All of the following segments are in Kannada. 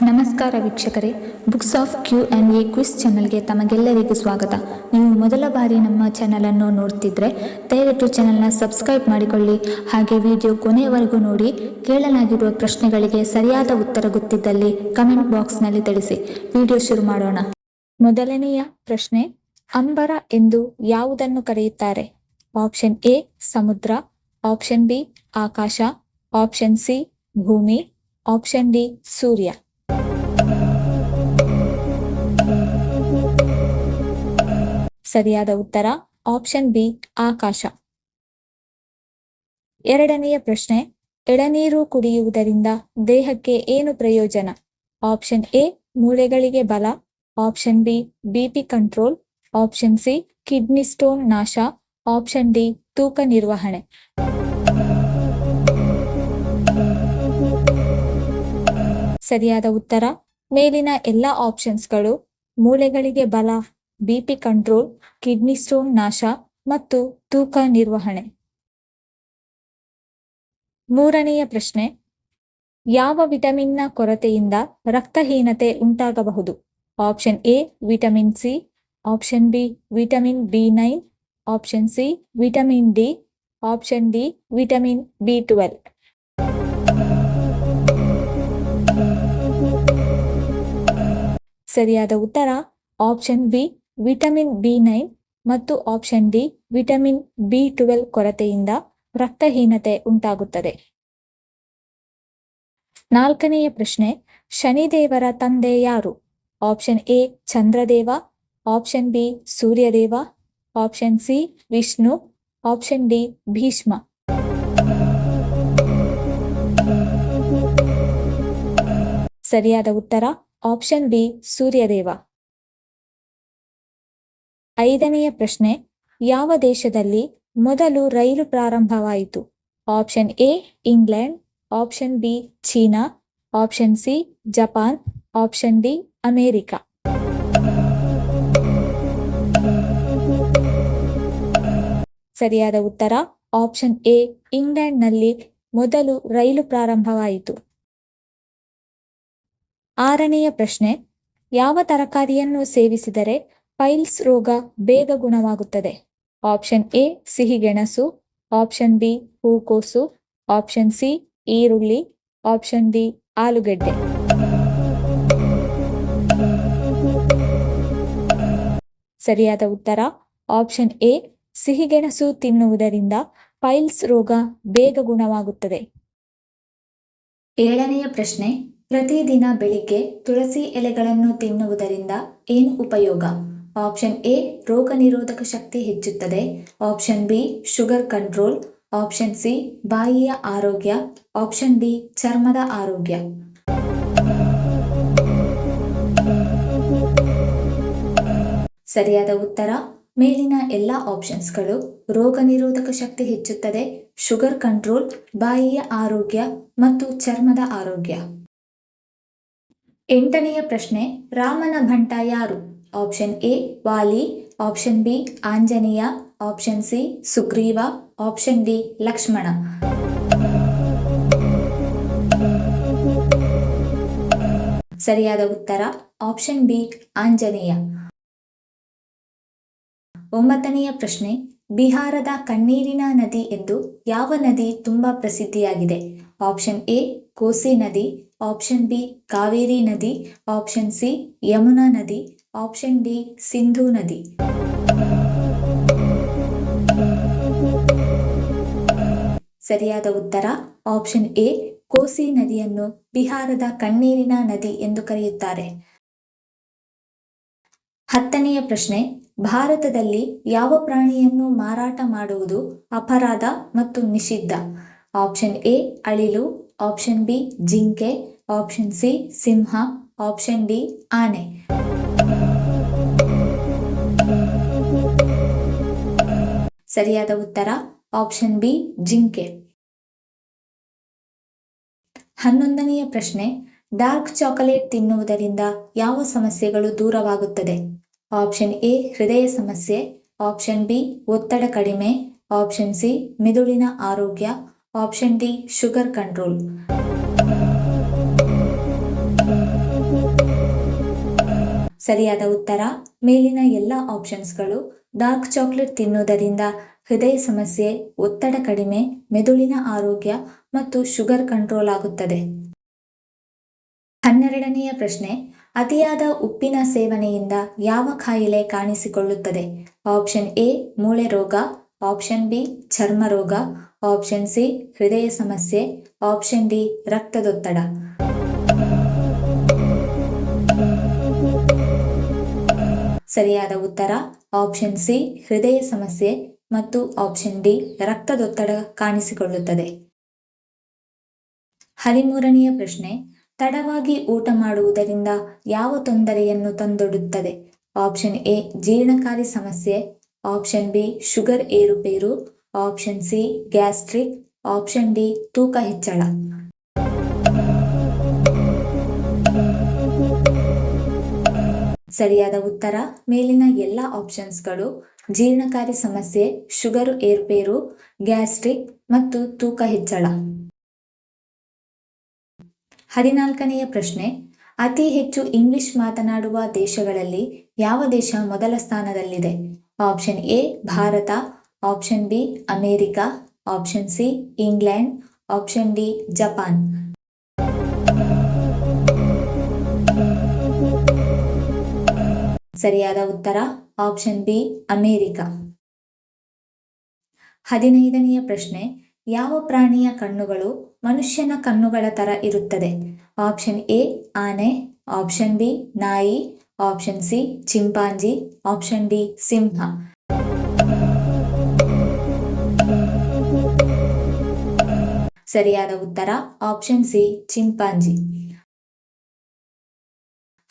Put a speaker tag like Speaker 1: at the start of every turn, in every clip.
Speaker 1: ನಮಸ್ಕಾರ ವೀಕ್ಷಕರೇ, books of Q and A quiz ಚಾನಲ್ಗೆ ತಮಗೆಲ್ಲರಿಗೂ ಸ್ವಾಗತ. ನೀವು ಮೊದಲ ಬಾರಿ ನಮ್ಮ ಚಾನಲನ್ನು ನೋಡ್ತಿದ್ರೆ ದಯವಿಟ್ಟು ಚಾನಲ್ನ ಸಬ್ಸ್ಕ್ರೈಬ್ ಮಾಡಿಕೊಳ್ಳಿ. ಹಾಗೆ ವಿಡಿಯೋ ಕೊನೆಯವರೆಗೂ ನೋಡಿ. ಕೇಳಲಾಗಿರುವ ಪ್ರಶ್ನೆಗಳಿಗೆ ಸರಿಯಾದ ಉತ್ತರ ಗೊತ್ತಿದ್ದಲ್ಲಿ ಕಮೆಂಟ್ ಬಾಕ್ಸ್ನಲ್ಲಿ ತಿಳಿಸಿ. ವಿಡಿಯೋ ಶುರು ಮಾಡೋಣ. ಮೊದಲನೆಯ ಪ್ರಶ್ನೆ, ಅಂಬರ ಎಂದು ಯಾವುದನ್ನು ಕರೆಯುತ್ತಾರೆ? ಆಪ್ಷನ್ ಎ ಸಮುದ್ರ, ಆಪ್ಷನ್ ಬಿ ಆಕಾಶ, ಆಪ್ಷನ್ ಸಿ ಭೂಮಿ, ಆಪ್ಷನ್ ಡಿ ಸೂರ್ಯ. ಸರಿಯಾದ ಉತ್ತರ ಆಪ್ಷನ್ ಬಿ ಆಕಾಶ. ಎರಡನೆಯ ಪ್ರಶ್ನೆ, ಎಳನೀರು ಕುಡಿಯುವುದರಿಂದ ದೇಹಕ್ಕೆ ಏನು ಪ್ರಯೋಜನ? ಆಪ್ಷನ್ ಎ ಮೂಳೆಗಳಿಗೆ ಬಲ, option B BP control, option C kidney stone ನಾಶ, ಆಪ್ಷನ್ ಡಿ ತೂಕ ನಿರ್ವಹಣೆ. ಸರಿಯಾದ ಉತ್ತರ ಮೇಲಿನ ಎಲ್ಲ ಆಪ್ಷನ್ಸ್ಗಳು ಮೂಳೆಗಳಿಗೆ ಬಲ, ಬಿಪಿ ಕಂಟ್ರೋಲ್, ಕಿಡ್ನಿ ಸ್ಟೋನ್ ನಾಶ ಮತ್ತು ತೂಕ ನಿರ್ವಹಣೆ. ಮೂರನೆಯ ಪ್ರಶ್ನೆ, ಯಾವ ವಿಟಮಿನ್ನ ಕೊರತೆಯಿಂದ ರಕ್ತಹೀನತೆ ಉಂಟಾಗಬಹುದು? Option A vitamin C, option B vitamin B nine, option C vitamin D, option D vitamin ಬಿ12. ಸರಿಯಾದ ಉತ್ತರ ಆಪ್ಷನ್ ಬಿ ವಿಟಮಿನ್ ಬಿ9 ಮತ್ತು ಆಪ್ಷನ್ ಡಿ ವಿಟಮಿನ್ ಬಿ12 ಕೊರತೆಯಿಂದ ರಕ್ತಹೀನತೆ ಉಂಟಾಗುತ್ತದೆ. ನಾಲ್ಕನೆಯ ಪ್ರಶ್ನೆ, ಶನಿದೇವರ ತಂದೆ ಯಾರು? Option A Chandradev, option B Suryadev, option C Vishnu, option D Bhishma. ಸರಿಯಾದ ಉತ್ತರ ಆಪ್ಷನ್ ಬಿ ಸೂರ್ಯದೇವ. ಐದನೆಯ ಪ್ರಶ್ನೆ, ಯಾವ ದೇಶದಲ್ಲಿ ಮೊದಲು ರೈಲು ಪ್ರಾರಂಭವಾಯಿತು? Option A England, option B China, option C Japan, option D America. ಸರಿಯಾದ ಉತ್ತರ ಆಪ್ಷನ್ ಎ ಇಂಗ್ಲೆಂಡ್ನಲ್ಲಿ ಮೊದಲು ರೈಲು ಪ್ರಾರಂಭವಾಯಿತು. ಆರನೆಯ ಪ್ರಶ್ನೆ, ಯಾವ ತರಕಾರಿಯನ್ನು ಸೇವಿಸಿದರೆ ಪೈಲ್ಸ್ ರೋಗ ಬೇಗ ಗುಣವಾಗುತ್ತದೆ? ಆಪ್ಷನ್ ಎ ಸಿಹಿಗೆಣಸು, ಆಪ್ಷನ್ ಬಿ ಹೂಕೋಸು, ಆಪ್ಷನ್ ಸಿ ಈರುಳ್ಳಿ, ಆಪ್ಷನ್ ಡಿ ಆಲೂಗೆಡ್ಡೆ. ಸರಿಯಾದ ಉತ್ತರ ಆಪ್ಷನ್ ಎ ಸಿಹಿಗೆಣಸು ತಿನ್ನುವುದರಿಂದ ಪೈಲ್ಸ್ ರೋಗ ಬೇಗ ಗುಣವಾಗುತ್ತದೆ. ಏಳನೆಯ ಪ್ರಶ್ನೆ, ಪ್ರತಿದಿನ ಬೆಳಿಗ್ಗೆ ತುಳಸಿ ಎಲೆಗಳನ್ನು ತಿನ್ನುವುದರಿಂದ ಏನು ಉಪಯೋಗ? ಆಪ್ಷನ್ ಎ ರೋಗ ನಿರೋಧಕ ಶಕ್ತಿ ಹೆಚ್ಚುತ್ತದೆ, option B sugar control, option C ಬಾಯಿಯ ಆರೋಗ್ಯ, ಆಪ್ಷನ್ ಡಿ ಚರ್ಮದ ಆರೋಗ್ಯ. ಸರಿಯಾದ ಉತ್ತರ ಮೇಲಿನ ಎಲ್ಲ ಆಪ್ಷನ್ಸ್ಗಳು ರೋಗ ನಿರೋಧಕ ಶಕ್ತಿ ಹೆಚ್ಚುತ್ತದೆ, ಶುಗರ್ ಕಂಟ್ರೋಲ್, ಬಾಯಿಯ ಆರೋಗ್ಯ ಮತ್ತು ಚರ್ಮದ ಆರೋಗ್ಯ. ಎಂಟನೆಯ ಪ್ರಶ್ನೆ, ರಾಮನ ಭಂಟ ಯಾರು? Option A Vali, option B Anjaneya, option C Sugriva, option D Lakshmana. ಸರಿಯಾದ ಉತ್ತರ ಆಪ್ಷನ್ ಬಿ ಆಂಜನೇಯ. ಒಂಬತ್ತನೆಯ ಪ್ರಶ್ನೆ, ಬಿಹಾರದ ಕಣ್ಣೀರಿನ ನದಿ ಎಂದು ಯಾವ ನದಿ ತುಂಬಾ ಪ್ರಸಿದ್ಧಿಯಾಗಿದೆ? ಆಪ್ಷನ್ ಎ ಕೋಸಿ ನದಿ, ಆಪ್ಷನ್ ಬಿ ಕಾವೇರಿ ನದಿ, ಆಪ್ಷನ್ ಸಿ ಯಮುನಾ ನದಿ, ಆಪ್ಷನ್ ಡಿ ಸಿಂಧೂ ನದಿ. ಸರಿಯಾದ ಉತ್ತರ ಆಪ್ಷನ್ ಎ ಕೋಸಿ ನದಿಯನ್ನು ಬಿಹಾರದ ಕಣ್ಣೀರಿನ ನದಿ ಎಂದು ಕರೆಯುತ್ತಾರೆ. ಹತ್ತನೆಯ ಪ್ರಶ್ನೆ, ಭಾರತದಲ್ಲಿ ಯಾವ ಪ್ರಾಣಿಯನ್ನು ಮಾರಾಟ ಮಾಡುವುದು ಅಪರಾಧ ಮತ್ತು ನಿಷಿದ್ಧ? ಆಪ್ಷನ್ ಎ ಅಳಿಲು, ಆಪ್ಷನ್ ಬಿ ಜಿಂಕೆ, ಆಪ್ಷನ್ ಸಿ ಸಿಂಹ, ಆಪ್ಷನ್ ಡಿ ಆನೆ. ಸರಿಯಾದ ಉತ್ತರ ಆಪ್ಷನ್ ಬಿ ಜಿಂಕೆ. 11ನೆಯ ಪ್ರಶ್ನೆ, ಡಾರ್ಕ್ ಚಾಕೊಲೇಟ್ ತಿನ್ನುವುದರಿಂದ ಯಾವ ಸಮಸ್ಯೆಗಳು ದೂರವಾಗುತ್ತದೆ? ಆಪ್ಷನ್ ಎ ಹೃದಯ ಸಮಸ್ಯೆ, ಆಪ್ಷನ್ ಬಿ ಒತ್ತಡ ಕಡಿಮೆ, ಆಪ್ಷನ್ ಸಿ ಮೆದುಳಿನ ಆರೋಗ್ಯ, ಆಪ್ಷನ್ ಡಿ ಶುಗರ್ ಕಂಟ್ರೋಲ್. ಸರಿಯಾದ ಉತ್ತರ ಮೇಲಿನ ಎಲ್ಲ ಆಪ್ಷನ್ಸ್ಗಳು. ಡಾರ್ಕ್ ಚಾಕ್ಲೇಟ್ ತಿನ್ನುವುದರಿಂದ ಹೃದಯ ಸಮಸ್ಯೆ, ಒತ್ತಡ ಕಡಿಮೆ, ಮೆದುಳಿನ ಆರೋಗ್ಯ ಮತ್ತು ಶುಗರ್ ಕಂಟ್ರೋಲ್ ಆಗುತ್ತದೆ. 12ನೆಯ ಪ್ರಶ್ನೆ, ಅತಿಯಾದ ಉಪ್ಪಿನ ಸೇವನೆಯಿಂದ ಯಾವ ಕಾಯಿಲೆ ಕಾಣಿಸಿಕೊಳ್ಳುತ್ತದೆ? ಆಪ್ಷನ್ ಎ ಮೂಳೆ ರೋಗ, ಆಪ್ಷನ್ ಬಿ ಚರ್ಮ ರೋಗ, ಆಪ್ಷನ್ ಸಿ ಹೃದಯ ಸಮಸ್ಯೆ, ಆಪ್ಷನ್ ಡಿ ರಕ್ತದೊತ್ತಡ. ಸರಿಯಾದ ಉತ್ತರ ಆಪ್ಷನ್ ಸಿ ಹೃದಯ ಸಮಸ್ಯೆ ಮತ್ತು ಆಪ್ಷನ್ ಡಿ ರಕ್ತದೊತ್ತಡ ಕಾಣಿಸಿಕೊಳ್ಳುತ್ತದೆ. 13ನೆಯ ಪ್ರಶ್ನೆ, ತಡವಾಗಿ ಊಟ ಮಾಡುವುದರಿಂದ ಯಾವ ತೊಂದರೆಯನ್ನು ತಂದೊಡ್ಡುತ್ತದೆ? ಆಪ್ಷನ್ ಎ ಜೀರ್ಣಕಾರಿ ಸಮಸ್ಯೆ, ಆಪ್ಷನ್ ಬಿ ಶುಗರ್ ಏರುಪೇರು, option C gastric, option D ತೂಕ ಹೆಚ್ಚಳ. ಸರಿಯಾದ ಉತ್ತರ ಮೇಲಿನ ಎಲ್ಲ ಆಪ್ಷನ್ಸ್ಗಳು. ಜೀರ್ಣಕಾರಿ ಸಮಸ್ಯೆ, ಶುಗರ್ ಏರುಪೇರು, ಗ್ಯಾಸ್ಟ್ರಿಕ್ ಮತ್ತು ತೂಕ ಹೆಚ್ಚಳ. 14ನೆಯ ಪ್ರಶ್ನೆ, ಅತಿ ಹೆಚ್ಚು ಇಂಗ್ಲಿಷ್ ಮಾತನಾಡುವ ದೇಶಗಳಲ್ಲಿ ಯಾವ ದೇಶ ಮೊದಲ ಸ್ಥಾನದಲ್ಲಿದೆ? Option A Bharat, option B America, option C England, option D Japan. ಸರಿಯಾದ ಉತ್ತರ ಆಪ್ಷನ್ ಬಿ ಅಮೇರಿಕಾ. 15ನೆಯ ಪ್ರಶ್ನೆ, ಯಾವ ಪ್ರಾಣಿಯ ಕಣ್ಣುಗಳು ಮನುಷ್ಯನ ಕಣ್ಣುಗಳ ತರ ಇರುತ್ತದೆ? ಆಪ್ಷನ್ ಎ ಆನೆ, ಆಪ್ಷನ್ ಬಿ ನಾಯಿ, option C chimpanzee, option D ಸಿಂಹ. ಸರಿಯಾದ ಉತ್ತರ ಆಪ್ಷನ್ ಸಿ ಚಿಂಪಾಂಜಿ.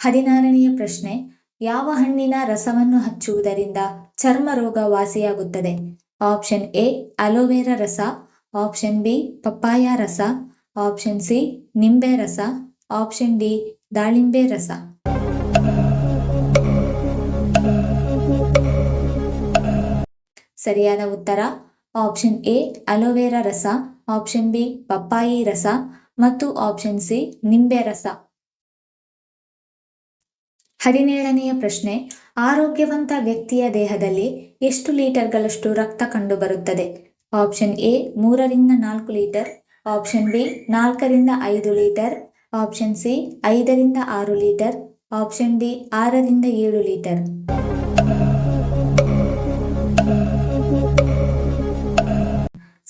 Speaker 1: 16ನೆಯ ಪ್ರಶ್ನೆ, ಯಾವ ಹಣ್ಣಿನ ರಸವನ್ನು ಹಚ್ಚುವುದರಿಂದ ಚರ್ಮ ರೋಗ ವಾಸಿಯಾಗುತ್ತದೆ? ಆಪ್ಷನ್ ಎ ಅಲೋವೆರಾ ರಸ, ಆಪ್ಷನ್ ಬಿ ಪಪ್ಪಾಯ ರಸ, ಆಪ್ಷನ್ ಸಿ ನಿಂಬೆ ರಸ, ಆಪ್ಷನ್ ಡಿ ದಾಳಿಂಬೆ ರಸ. ಸರಿಯಾದ ಉತ್ತರ ಆಪ್ಷನ್ ಎ ಅಲೋವೆರಾ ರಸ, ಆಪ್ಷನ್ ಬಿ ಪಪ್ಪಾಯಿ ರಸ ಮತ್ತು ಆಪ್ಷನ್ ಸಿ ನಿಂಬೆ ರಸ. 17ನೆಯ ಪ್ರಶ್ನೆ, ಆರೋಗ್ಯವಂತ ವ್ಯಕ್ತಿಯ ದೇಹದಲ್ಲಿ ಎಷ್ಟು ಲೀಟರ್ಗಳಷ್ಟು ರಕ್ತ ಕಂಡುಬರುತ್ತದೆ? ಆಪ್ಷನ್ ಎ 3ರಿಂದ 4 ಲೀಟರ್, ಆಪ್ಷನ್ ಬಿ 4ರಿಂದ 5 ಲೀಟರ್, ಆಪ್ಷನ್ ಸಿ 5ರಿಂದ 6 ಲೀಟರ್, ಆಪ್ಷನ್ ಡಿ 6ರಿಂದ 7 ಲೀಟರ್.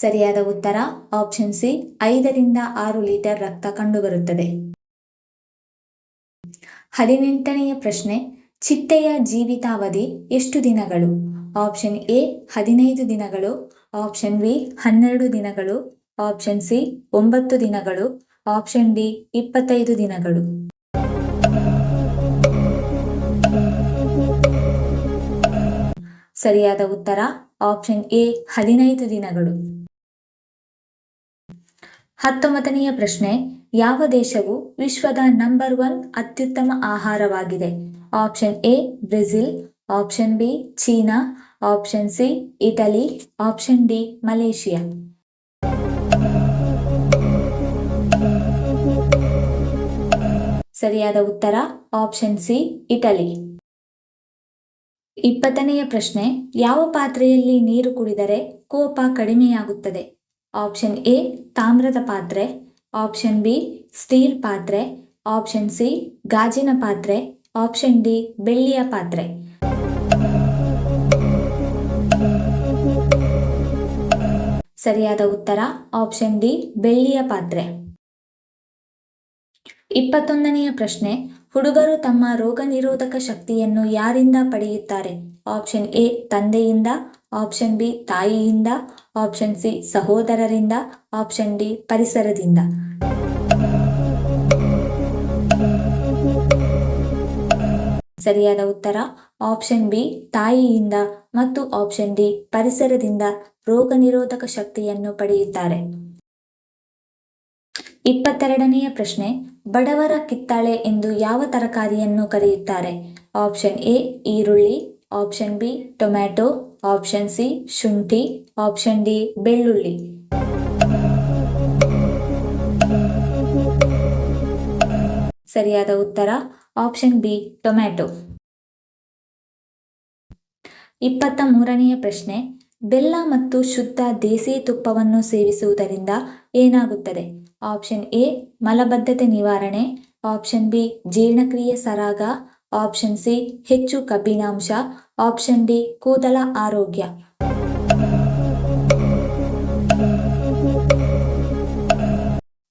Speaker 1: ಸರಿಯಾದ ಉತ್ತರ ಆಪ್ಷನ್ ಸಿ 5ರಿಂದ 6 ಲೀಟರ್ ರಕ್ತ ಕಂಡುಬರುತ್ತದೆ. 18ನೆಯ ಪ್ರಶ್ನೆ, ಚಿಟ್ಟೆಯ ಜೀವಿತಾವಧಿ ಎಷ್ಟು ದಿನಗಳು? ಆಪ್ಷನ್ ಎ 15 ದಿನಗಳು, ಆಪ್ಷನ್ ಬಿ 12 ದಿನಗಳು, ಆಪ್ಷನ್ ಸಿ 9 ದಿನಗಳು, ಆಪ್ಷನ್ ಡಿ 25 ದಿನಗಳು. ಸರಿಯಾದ ಉತ್ತರ ಆಪ್ಷನ್ ಎ 15 ದಿನಗಳು. 19ನೆಯ ಪ್ರಶ್ನೆ, ಯಾವ ದೇಶವು ವಿಶ್ವದ ನಂಬರ್ 1 ಅತ್ಯುತ್ತಮ ಆಹಾರವಾಗಿದೆ? Option A Brazil, option B China, option C Italy, option D Malaysia. ಸರಿಯಾದ ಉತ್ತರ ಆಪ್ಷನ್ ಸಿ ಇಟಲಿ. 20ನೆಯ ಪ್ರಶ್ನೆ, ಯಾವ ಪಾತ್ರೆಯಲ್ಲಿ ನೀರು ಕುಡಿದರೆ ಕೋಪ ಕಡಿಮೆಯಾಗುತ್ತದೆ? ಆಪ್ಷನ್ ಎ ತಾಮ್ರದ ಪಾತ್ರೆ, ಆಪ್ಷನ್ ಬಿ ಸ್ಟೀಲ್ ಪಾತ್ರೆ, ಆಪ್ಷನ್ ಸಿ ಗಾಜಿನ ಪಾತ್ರೆ, ಆಪ್ಷನ್ ಡಿ ಬೆಳ್ಳಿಯ ಪಾತ್ರೆ. ಸರಿಯಾದ ಉತ್ತರ ಆಪ್ಷನ್ ಡಿ ಬೆಳ್ಳಿಯ ಪಾತ್ರೆ. 21ನೆಯ ಪ್ರಶ್ನೆ, ಹುಡುಗರು ತಮ್ಮ ರೋಗ ನಿರೋಧಕ ಶಕ್ತಿಯನ್ನು ಯಾರಿಂದ ಪಡೆಯುತ್ತಾರೆ? ಆಪ್ಷನ್ ಎ ತಂದೆಯಿಂದ, ಆಪ್ಷನ್ ಬಿ ತಾಯಿಯಿಂದ, ಆಪ್ಷನ್ ಸಿ ಸಹೋದರರಿಂದ, ಆಪ್ಷನ್ ಡಿ ಪರಿಸರದಿಂದ. ಸರಿಯಾದ ಉತ್ತರ ಆಪ್ಷನ್ ಬಿ ತಾಯಿಯಿಂದ ಮತ್ತು ಆಪ್ಷನ್ ಡಿ ಪರಿಸರದಿಂದ ರೋಗ ನಿರೋಧಕ ಶಕ್ತಿಯನ್ನು ಪಡೆಯುತ್ತಾರೆ. 22ನೆಯ ಪ್ರಶ್ನೆ, ಬಡವರ ಕಿತ್ತಳೆ ಎಂದು ಯಾವ ತರಕಾರಿಯನ್ನು ಕರೆಯುತ್ತಾರೆ? ಆಪ್ಷನ್ ಎ ಈರುಳ್ಳಿ, option B tomato, option C ಶುಂಠಿ, ಆಪ್ಷನ್ ಡಿ ಬೆಳ್ಳುಳ್ಳಿ. ಸರಿಯಾದ ಉತ್ತರ ಆಪ್ಷನ್ ಬಿ ಟೊಮ್ಯಾಟೊ. 23ನೆಯ ಪ್ರಶ್ನೆ, ಬೆಲ್ಲ ಮತ್ತು ಶುದ್ಧ ದೇಸಿ ತುಪ್ಪವನ್ನು ಸೇವಿಸುವುದರಿಂದ ಏನಾಗುತ್ತದೆ? ಆಪ್ಷನ್ ಎ ಮಲಬದ್ಧತೆ ನಿವಾರಣೆ, ಆಪ್ಷನ್ ಬಿ ಜೀರ್ಣಕ್ರಿಯೆ ಸರಾಗ, ಆಪ್ಷನ್ ಸಿ ಹೆಚ್ಚು ಕಬ್ಬಿಣಾಂಶ, ಆಪ್ಷನ್ ಡಿ ಕೂದಲ ಆರೋಗ್ಯ.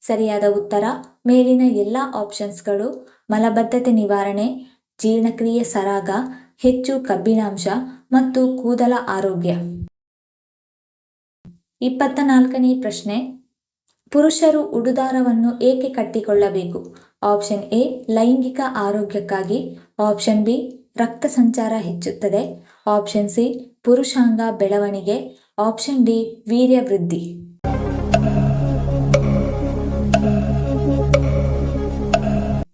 Speaker 1: ಸರಿಯಾದ ಉತ್ತರ ಮೇಲಿನ ಎಲ್ಲ ಆಪ್ಷನ್ಸ್ಗಳು ಮಲಬದ್ಧತೆ ನಿವಾರಣೆ, ಜೀರ್ಣಕ್ರಿಯೆ ಸರಾಗ, ಹೆಚ್ಚು ಕಬ್ಬಿಣಾಂಶ ಮತ್ತು ಕೂದಲ ಆರೋಗ್ಯ. 24ನೇ ಪ್ರಶ್ನೆ, ಪುರುಷರು ಉಡುದಾರವನ್ನು ಏಕೆ ಕಟ್ಟಿಕೊಳ್ಳಬೇಕು? ಆಪ್ಷನ್ ಎ ಲೈಂಗಿಕ ಆರೋಗ್ಯಕ್ಕಾಗಿ, ಆಪ್ಷನ್ ಬಿ ರಕ್ತ ಸಂಚಾರ ಹೆಚ್ಚುತ್ತದೆ, ಆಪ್ಷನ್ ಸಿ ಪುರುಷಾಂಗ ಬೆಳವಣಿಗೆ, ಆಪ್ಷನ್ ಡಿ ವೀರ್ಯ ವೃದ್ಧಿ.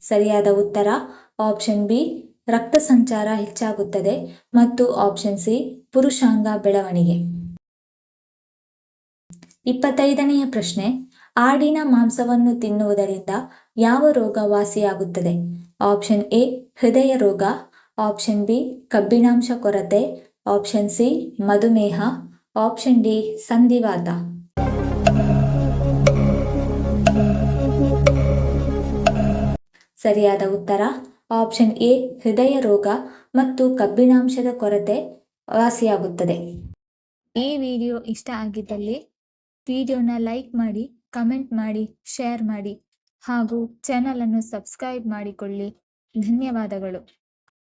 Speaker 1: ಸರಿಯಾದ ಉತ್ತರ ಆಪ್ಷನ್ ಬಿ ರಕ್ತ ಸಂಚಾರ ಹೆಚ್ಚಾಗುತ್ತದೆ ಮತ್ತು ಆಪ್ಷನ್ ಸಿ ಪುರುಷಾಂಗ ಬೆಳವಣಿಗೆ. 25ನೆಯ ಪ್ರಶ್ನೆ, ಆಡಿನ ಮಾಂಸವನ್ನು ತಿನ್ನುವುದರಿಂದ ಯಾವ ರೋಗ ವಾಸಿಯಾಗುತ್ತದೆ? ಆಪ್ಷನ್ ಎ ಹೃದಯ ರೋಗ, ಆಪ್ಷನ್ ಬಿ ಕಬ್ಬಿಣಾಂಶ ಕೊರತೆ, ಆಪ್ಷನ್ ಸಿ ಮಧುಮೇಹ, ಆಪ್ಷನ್ ಡಿ ಸಂಧಿವಾತ. ಸರಿಯಾದ ಉತ್ತರ ಆಪ್ಷನ್ ಎ ಹೃದಯ ರೋಗ ಮತ್ತು ಕಬ್ಬಿಣಾಂಶದ ಕೊರತೆ ವಾಸಿಯಾಗುತ್ತದೆ. ಈ ವಿಡಿಯೋ ಇಷ್ಟ ಆಗಿದ್ದಲ್ಲಿ ವಿಡಿಯೋನ ಲೈಕ್ ಮಾಡಿ, ಕಮೆಂಟ್ ಮಾಡಿ, ಶೇರ್ ಮಾಡಿ ಹಾಗೂ ಚಾನಲನ್ನು ಸಬ್ಸ್ಕ್ರೈಬ್ ಮಾಡಿಕೊಳ್ಳಿ. ಧನ್ಯವಾದಗಳು.